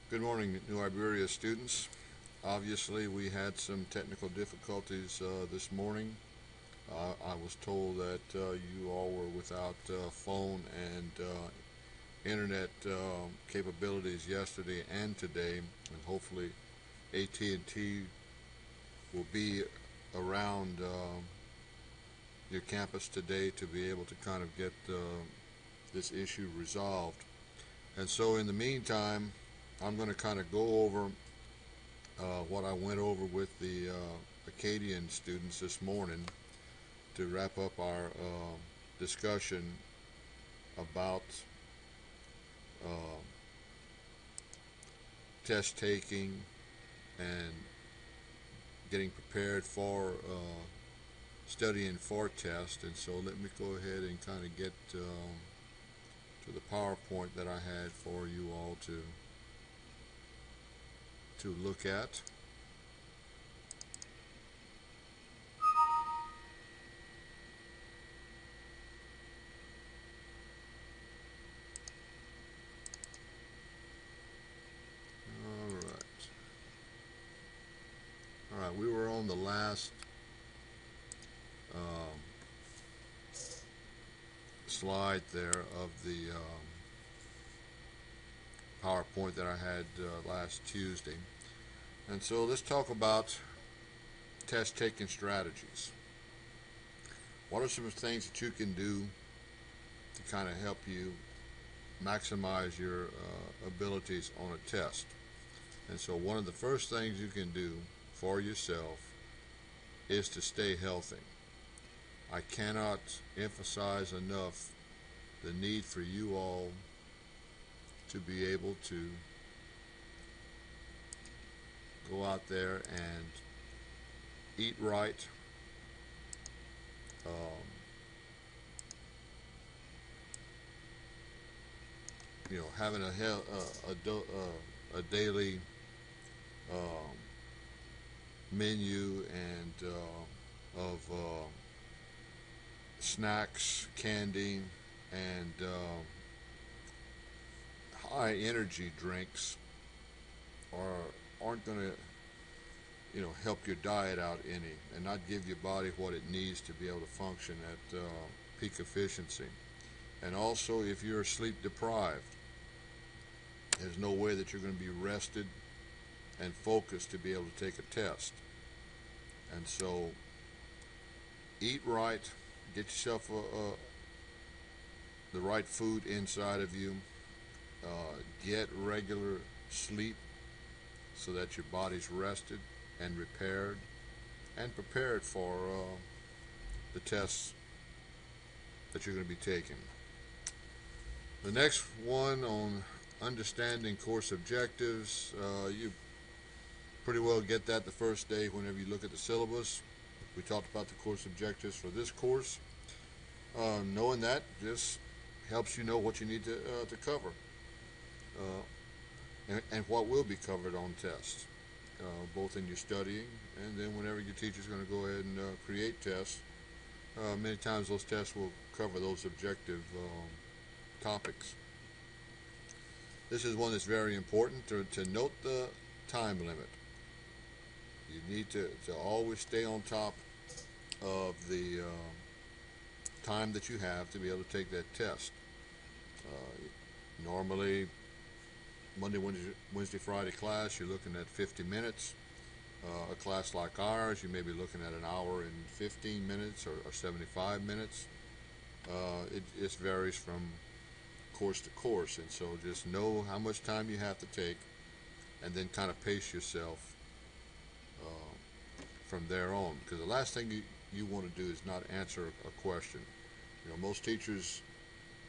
Good morning, New Iberia students. Obviously, we had some technical difficulties this morning. I was told that you all were without phone and internet capabilities yesterday and today, and hopefully AT&T will be around your campus today to be able to kind of get this issue resolved. And so, in the meantime, I'm going to kind of go over what I went over with the Acadian students this morning to wrap up our discussion about uh, test taking and getting prepared for studying for test. And so let me go ahead and kind of get to the PowerPoint that I had for you all to look at. All right. All right, we were on the last um, slide there of the PowerPoint that I had last Tuesday. And so let's talk about test taking strategies. What are some things that you can do to kind of help you maximize your abilities on a test? And so one of the first things you can do for yourself is to stay healthy. I cannot emphasize enough the need for you all to be able to go out there and eat right, um, having a daily um, menu and of snacks, candy, and high energy drinks aren't going to help your diet out any and not give your body what it needs to be able to function at peak efficiency. And also, if you're sleep deprived, there's no way that you're going to be rested and focused to be able to take a test. And so eat right, get yourself the right food inside of you, get regular sleep so that your body's rested and repaired and prepared for the tests that you're going to be taking. The next one on understanding course objectives, you pretty well get that the first day whenever you look at the syllabus. We talked about the course objectives for this course. Knowing that just helps you know what you need to cover and what will be covered on tests, both in your studying and then whenever your teacher's going to go ahead and create tests. Many times those tests will cover those objective topics. This is one that's very important to note the time limit. You need to always stay on top of the time that you have to be able to take that test. Normally, Monday, Wednesday, Friday class, you're looking at 50 minutes. A class like ours, you may be looking at an hour and 15 minutes or 75 minutes. It varies from course to course, and so just know how much time you have to take and then kind of pace yourself from there on, because the last thing you want to do is not answer a question. Most teachers,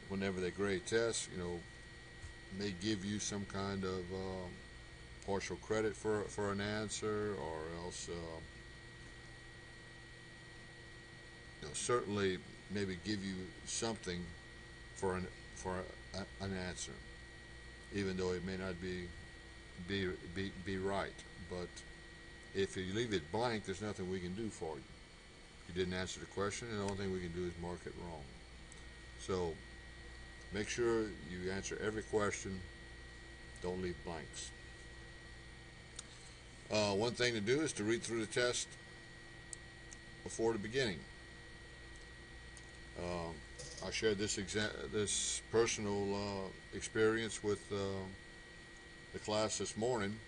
whenever they grade tests, may give you some kind of partial credit for an answer, or else certainly maybe give you something for an answer, even though it may not be right. But if you leave it blank, there's nothing we can do for you. You didn't answer the question, and the only thing we can do is mark it wrong. So make sure you answer every question. Don't leave blanks. One thing to do is to read through the test before the beginning. I shared this personal experience with the class this morning.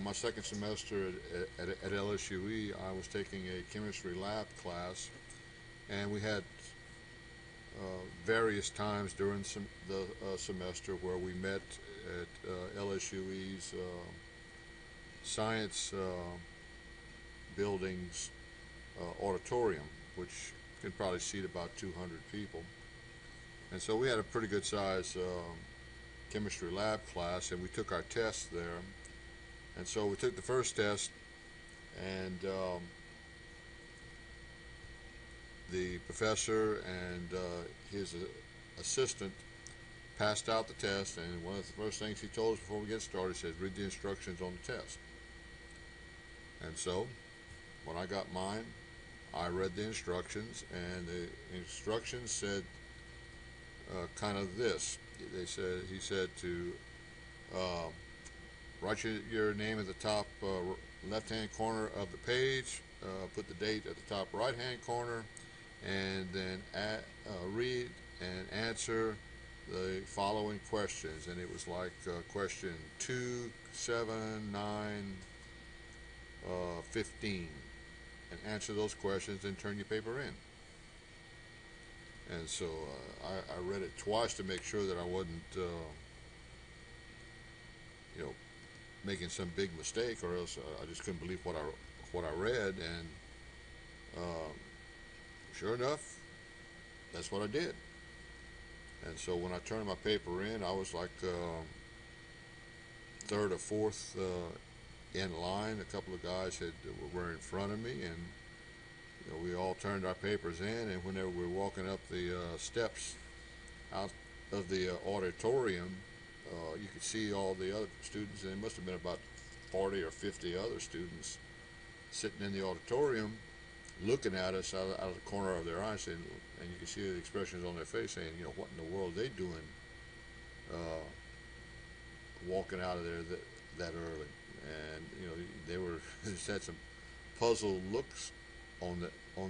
My second semester at LSUE, I was taking a chemistry lab class, and we had various times during the semester where we met at LSUE's science building's auditorium, which can probably seat about 200 people. And so we had a pretty good size chemistry lab class, and we took our tests there. And so we took the first test, and the professor and his assistant passed out the test, and one of the first things he told us before we get started, he said, read the instructions on the test. And so when I got mine, I read the instructions, and the instructions said kind of this. He said to write your name at the top left-hand corner of the page, put the date at the top right-hand corner, and then read and answer the following questions. And it was like question 2, 7, 9, 15. And answer those questions and turn your paper in. And so I read it twice to make sure that I wasn't, making some big mistake, or else I just couldn't believe what I read. And sure enough, that's what I did. And so when I turned my paper in, I was like third or fourth in line. A couple of guys were in front of me, and we all turned our papers in. And whenever we were walking up the steps out of the auditorium, you could see all the other students, and there must have been about 40 or 50 other students sitting in the auditorium looking at us out of the corner of their eyes, and you could see the expressions on their face saying, what in the world are they doing walking out of there that early? And they were just had some puzzled looks on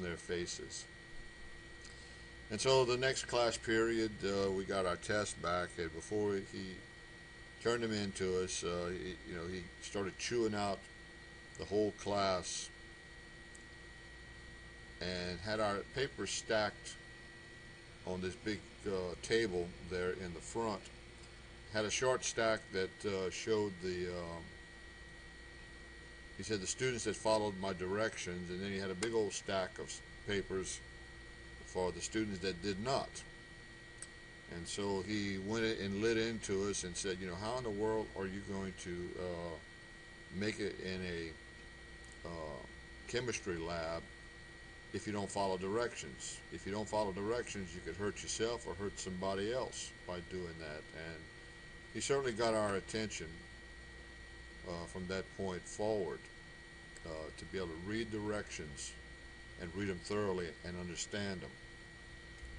their faces. And so the next class period, we got our test back, and before he turned them in to us, he started chewing out the whole class and had our papers stacked on this big table there in the front. Had a short stack that showed he said the students that followed my directions, and then he had a big old stack of papers for the students that did not. And so he went and lit into us and said, how in the world are you going to make it in a chemistry lab if you don't follow directions? If you don't follow directions, you could hurt yourself or hurt somebody else by doing that. And he certainly got our attention from that point forward to be able to read directions and read them thoroughly and understand them.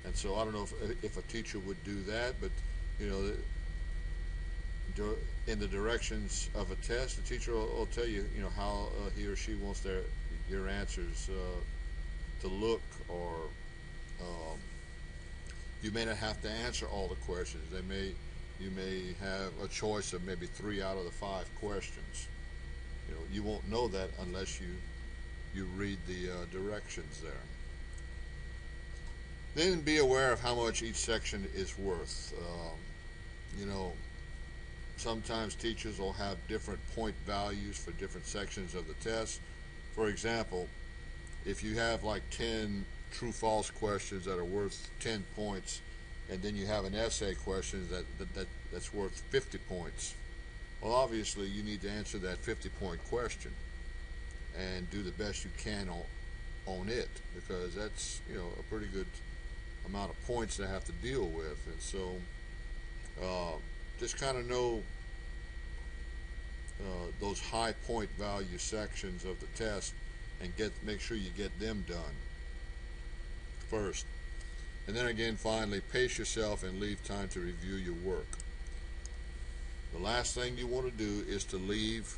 And so I don't know if a teacher would do that, but in the directions of a test, the teacher will tell you, how he or she wants your answers to look, or you may not have to answer all the questions. You may have a choice of maybe 3 out of the 5 questions. You won't know that unless you read the directions there. Then be aware of how much each section is worth. Sometimes teachers will have different point values for different sections of the test. For example, if you have like 10 true-false questions that are worth 10 points, and then you have an essay question that's worth 50 points, well, obviously you need to answer that 50-point question and do the best you can on it, because that's a pretty good amount of points to have to deal with. And so just kind of know those high point value sections of the test, and make sure you get them done first. And then again, finally, pace yourself and leave time to review your work. The last thing you want to do is to leave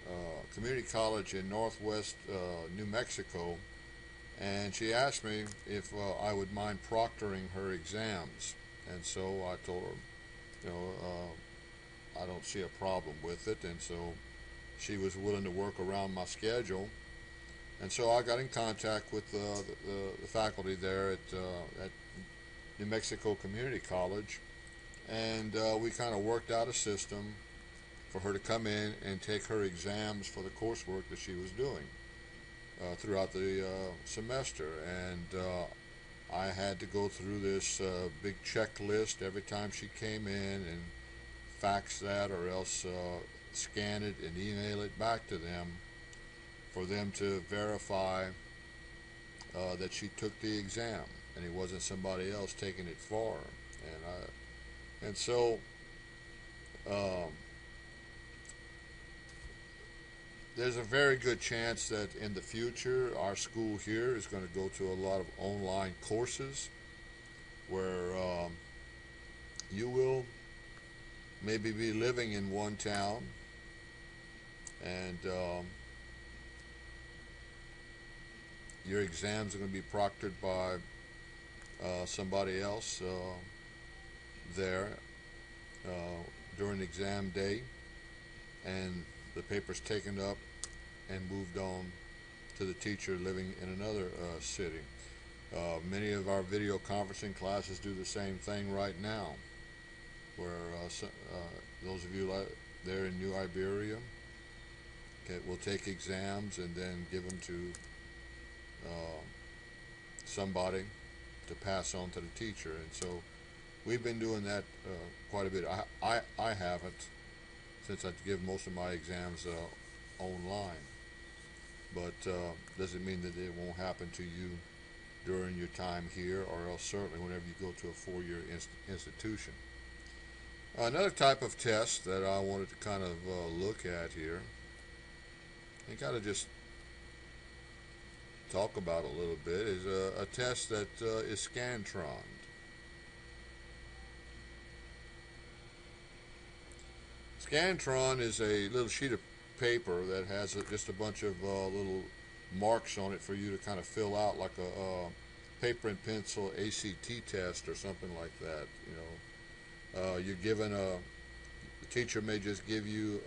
community college in northwest New Mexico, and she asked me if I would mind proctoring her exams. And so I told her, I don't see a problem with it, and so she was willing to work around my schedule. And so I got in contact with the faculty there at New Mexico Community College, and we kind of worked out a system for her to come in and take her exams for the coursework that she was doing throughout the semester. And I had to go through this big checklist every time she came in and fax that, or else scan it and email it back to them for them to verify that she took the exam and it wasn't somebody else taking it for her. And so there's a very good chance that in the future our school here is going to go to a lot of online courses where you will maybe be living in one town, and your exams are going to be proctored by somebody else there during exam day, and the paper's taken up and moved on to the teacher living in another city. Many of our video conferencing classes do the same thing right now, where those of you there in New Iberia will take exams and then give them to somebody to pass on to the teacher. And so we've been doing that quite a bit. I haven't, since I give most of my exams online, but doesn't mean that it won't happen to you during your time here, or else certainly whenever you go to a four-year institution. Another type of test that I wanted to kind of look at here and kind of just talk about a little bit is a test that is Scantroned. Scantron is a little sheet of paper that has just a bunch of little marks on it for you to kind of fill out, like a paper and pencil ACT test or something like that. You're given the teacher may just give you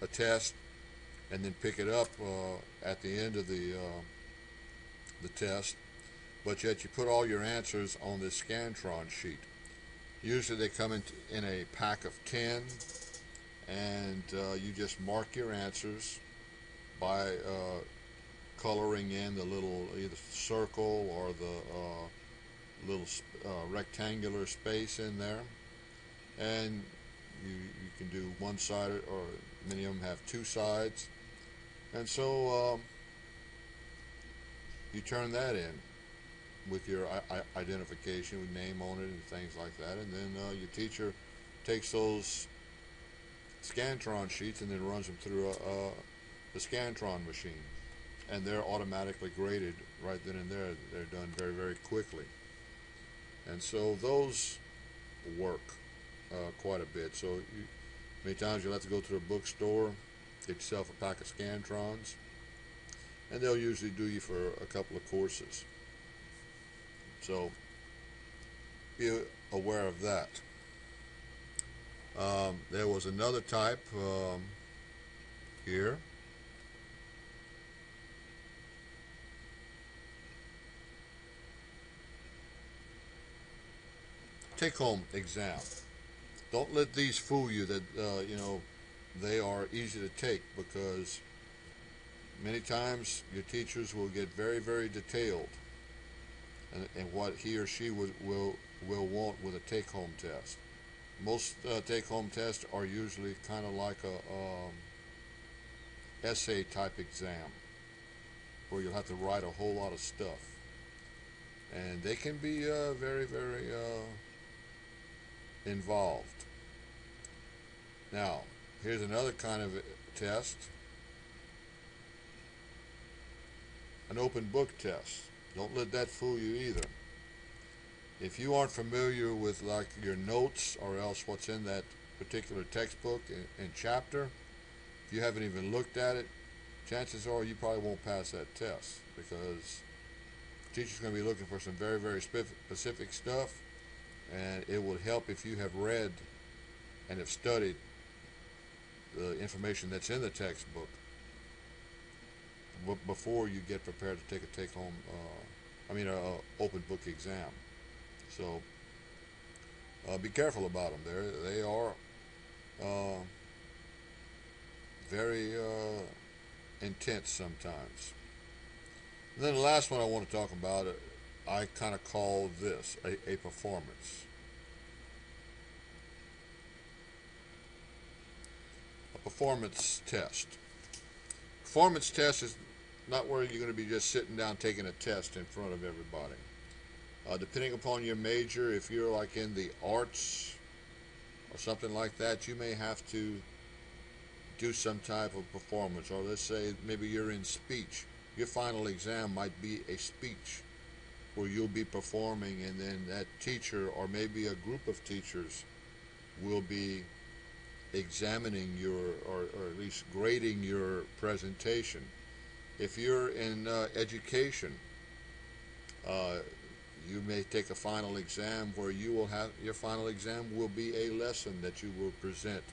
a test and then pick it up at the end of the test, but yet you put all your answers on this Scantron sheet. Usually they come in a pack of 10, and you just mark your answers by coloring in the little either circle or the little rectangular space in there, and you can do one-sided, or many of them have two sides. And so you turn that in with your identification with name on it and things like that, and then your teacher takes those Scantron sheets and then runs them through the Scantron machine, and they're automatically graded right then and there. They're done very, very quickly, and so those work quite a bit. So many times you'll have to go to a bookstore, get yourself a pack of Scantrons, and they'll usually do you for a couple of courses. So be aware of that. There was another type here. Take-home exam. Don't let these fool you that they are easy to take, because many times your teachers will get very, very detailed in what he or she will want with a take-home test. Most take-home tests are usually kind of like a essay type exam, where you'll have to write a whole lot of stuff, and they can be very, very involved. Now, here's another kind of test, an open book test. Don't let that fool you either. If you aren't familiar with like your notes or else what's in that particular textbook and chapter, if you haven't even looked at it, chances are you probably won't pass that test, because the teacher's going to be looking for some very, very specific stuff, and it will help if you have read and have studied the information that's in the textbook before you get prepared to take a take-home, open book exam. So be careful about them. They are very intense sometimes. And then the last one I want to talk about, I kind of call this a performance. A performance test. Performance test is not where you're going to be just sitting down taking a test in front of everybody. Depending upon your major, if you're like in the arts or something like that, you may have to do some type of performance. Or let's say maybe you're in speech. Your final exam might be a speech where you'll be performing, and then that teacher or maybe a group of teachers will be examining or at least grading your presentation. If you're in education, you may take a final exam where you will have your final exam will be a lesson that you will present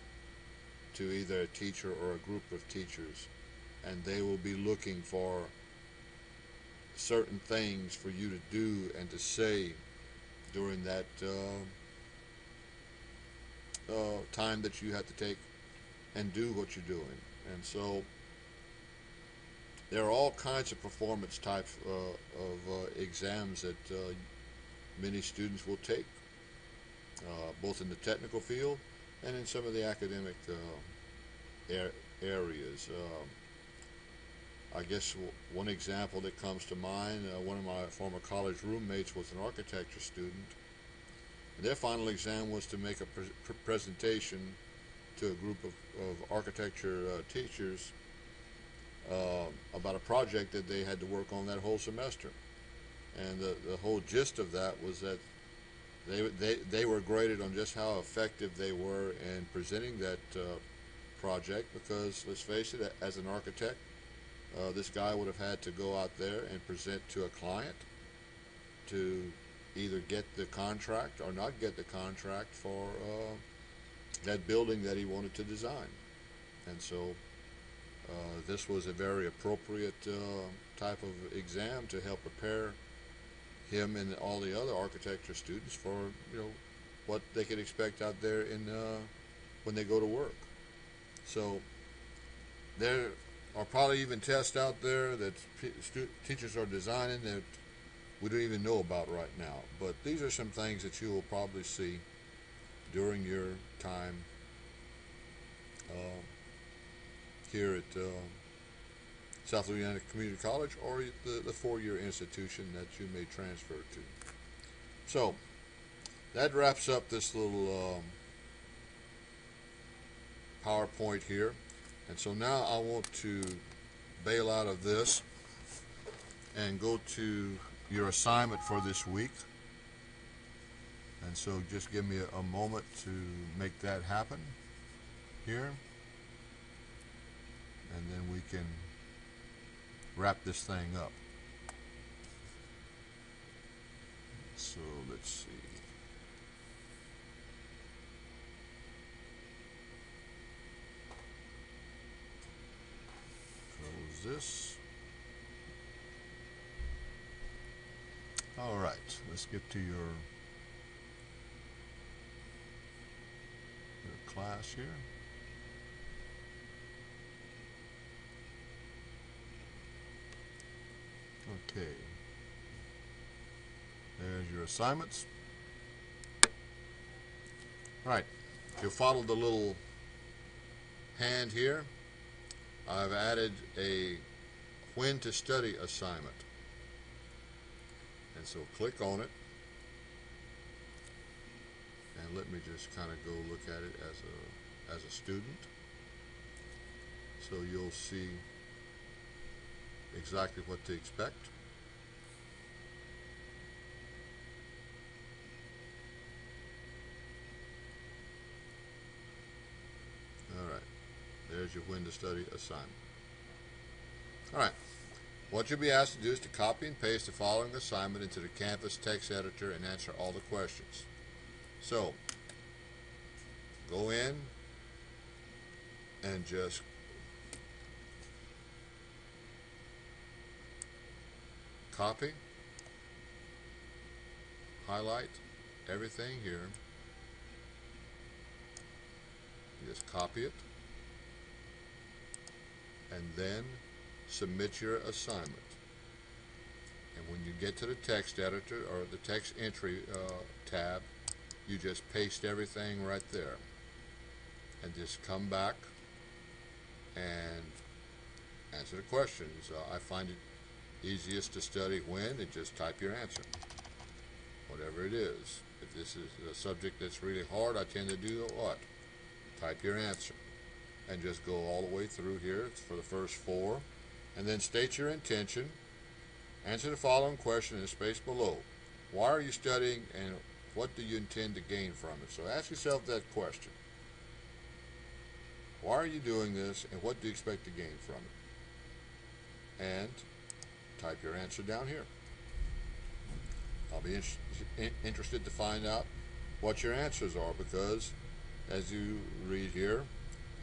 to either a teacher or a group of teachers, and they will be looking for certain things for you to do and to say during that time that you have to take and do what you're doing. And so there are all kinds of performance types of exams that many students will take, both in the technical field and in some of the academic areas. I guess one example that comes to mind, one of my former college roommates was an architecture student. Their final exam was to make a presentation to a group of architecture teachers about a project that they had to work on that whole semester. And the whole gist of that was that they were graded on just how effective they were in presenting that project, because let's face it, as an architect, this guy would have had to go out there and present to a client to either get the contract or not get the contract for that building that he wanted to design. And so this was a very appropriate type of exam to help prepare him and all the other architecture students for what they could expect out there when they go to work. So there are probably even tests out there that teachers are designing that we don't even know about right now. But these are some things that you will probably see during your time here at South Louisiana Community College, or the four-year institution that you may transfer to. So that wraps up this little PowerPoint here. And so now I want to bail out of this and go to your assignment for this week. And so just give me a moment to make that happen here. And then we can wrap this thing up. So let's see. Close this. All right, let's get to your class here. Okay, there's your assignments. All right, if you follow the little hand here, I've added a when to study assignment. And so click on it, and let me just kind of go look at it as a student, so you'll see exactly what to expect. All right, there as your when to study assignment. Alright, what you'll be asked to do is to copy and paste the following assignment into the Canvas text editor and answer all the questions. So, go in and just copy, highlight everything here, just copy it, and then submit your assignment. And when you get to the text editor or the text entry tab, you just paste everything right there and just come back and answer the questions. I find it easiest to study when and just type your answer, whatever it is. If this is a subject that's really hard, I tend to do what? Type your answer and just go all the way through here. It's for the first 4, and then state your intention. Answer the following question in the space below. Why are you studying, and what do you intend to gain from it? So ask yourself that question. Why are you doing this, and what do you expect to gain from it? And type your answer down here. I'll be interested to find out what your answers are, because as you read here,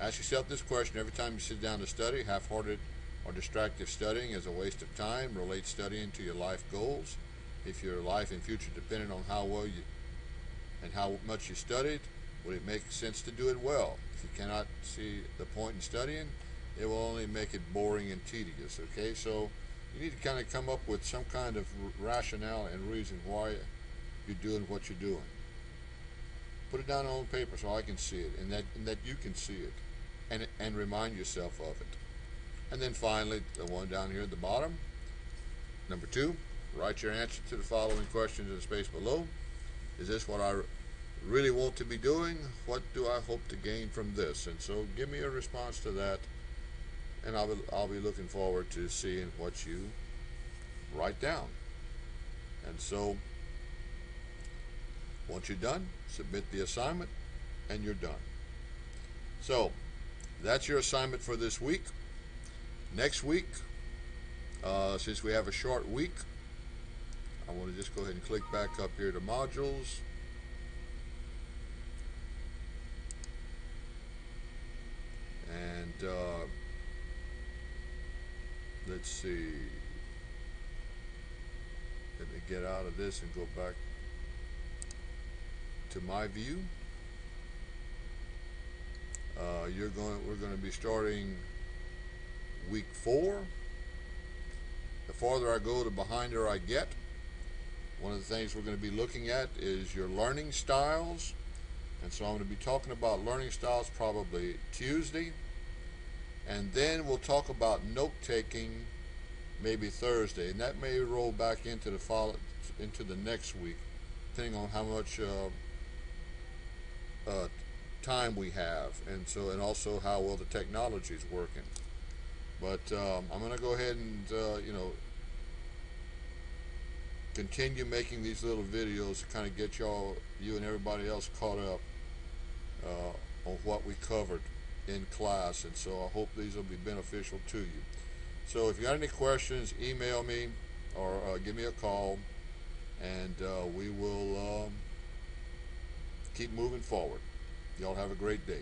ask yourself this question every time you sit down to study. Half-hearted or distracted studying is a waste of time. Relate studying to your life goals. If your life and future depended on how well you and how much you studied, would it make sense to do it well? If you cannot see the point in studying, it will only make it boring and tedious. Okay, so you need to kind of come up with some kind of rationale and reason why you're doing what you're doing. Put it down on paper so I can see it, and that you can see it, and remind yourself of it. And then finally, the one down here at the bottom, number 2, write your answer to the following questions in the space below. Is this what I really want to be doing? What do I hope to gain from this? And so give me a response to that, and I'll be looking forward to seeing what you write down. And so once you're done, submit the assignment, and you're done. So that's your assignment for this week. Next week, since we have a short week, I want to just go ahead and click back up here to modules. And let's see. Let me get out of this and go back to my view. We're going to be starting week 4. The farther I go, the behinder I get. One of the things we're going to be looking at is your learning styles, and so I'm going to be talking about learning styles probably Tuesday, and then we'll talk about note-taking maybe Thursday, and that may roll back into the next week, depending on how much time we have, and also how well the technology is working. But I'm going to go ahead and continue making these little videos to kind of get you and everybody else caught up on what we covered in class, and so I hope these will be beneficial to you. So if you got any questions, email me or give me a call, and we will keep moving forward. Y'all have a great day.